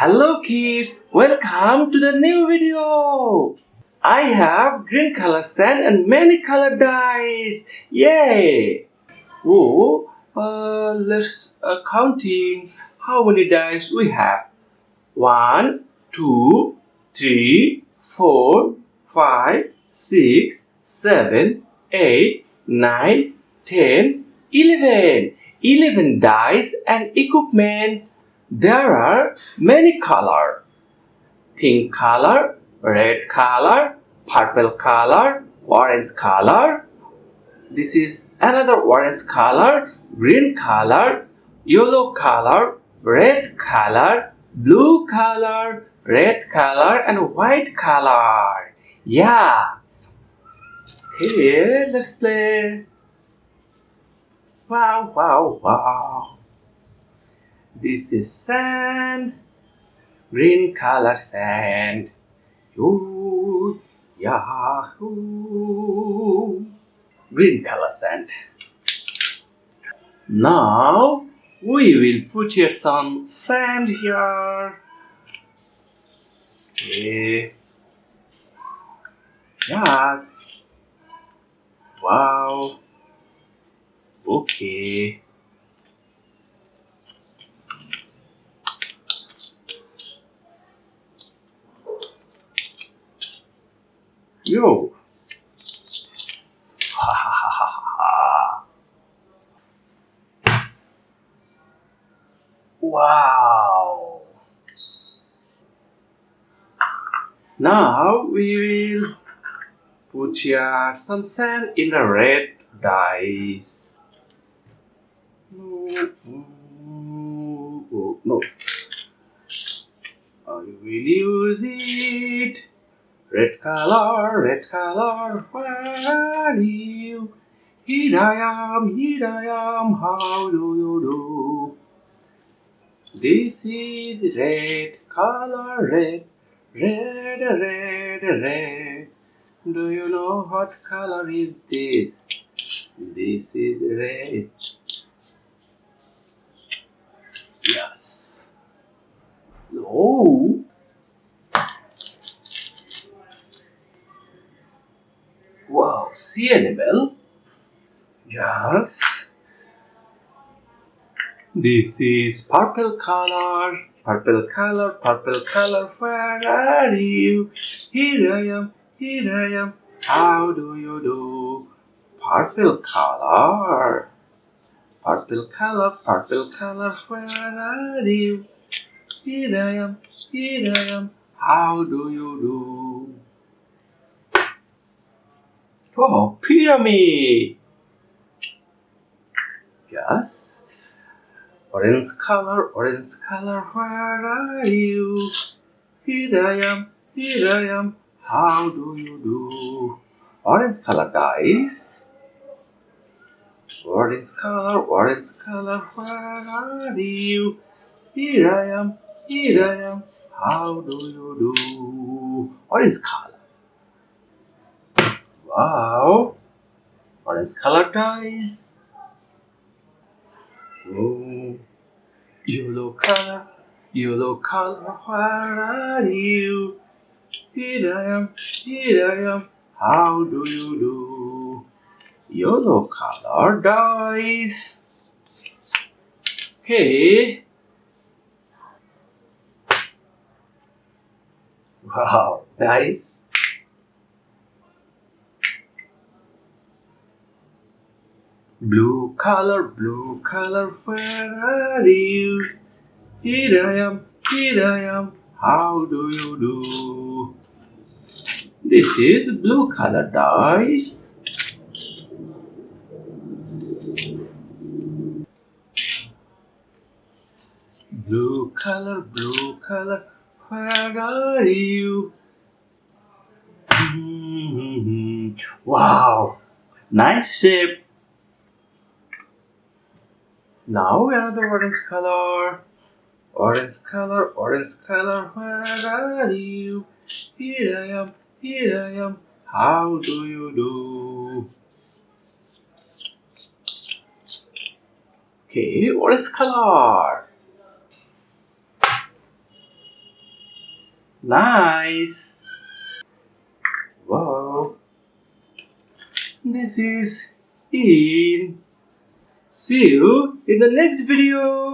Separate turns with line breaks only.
Hello kids, welcome to the new video. I have green color sand and many color dice. Yay! Oh, let's counting how many dice we have. 1, 2, 3, 4, 5, 6, 7, 8, 9, 10, 11. 11 dice and equipment. There are many colors. Pink color, red color, purple color, orange color. This is another orange color, green color, yellow color, red color, blue color, red color, and white color. Yes. Okay, let's play. Wow, wow, wow. This is sand. Green color sand. Ooh, yahoo. Green color sand. Now we will put here some sand here. Okay. Yes. Wow. Okay. Yo. Ha ha ha ha ha. Wow. Now we will put here some sand in the red dice. Oh, no. I will use it. Red color, where are you? Here I am, how do you do? This is red color, red. Do you know what color is this? This is red. Yes. Oh. Wow, sea animal. Yes. This is purple color. Purple color, where are you? Here I am, how do you do? Purple color. Purple color, where are you? Here I am, how do you do? Oh, pyramid! Yes. Orange color, where are you? Here I am, how do you do? Orange color dice. Orange color, where are you? Here I am, how do you do? Orange color. Wow. Orange color dice. Oh. Yellow color, where are you? Here I am, how do you do? Yellow color dice. Okay. Wow, nice. Blue color, where are you? Here I am, how do you do? This is blue color dice. Blue color, where are you? Wow, nice shape. Now another orange color. Orange color, where are you? Here I am, how do you do? Okay, orange color. Nice. Wow. This is in. See you in the next video.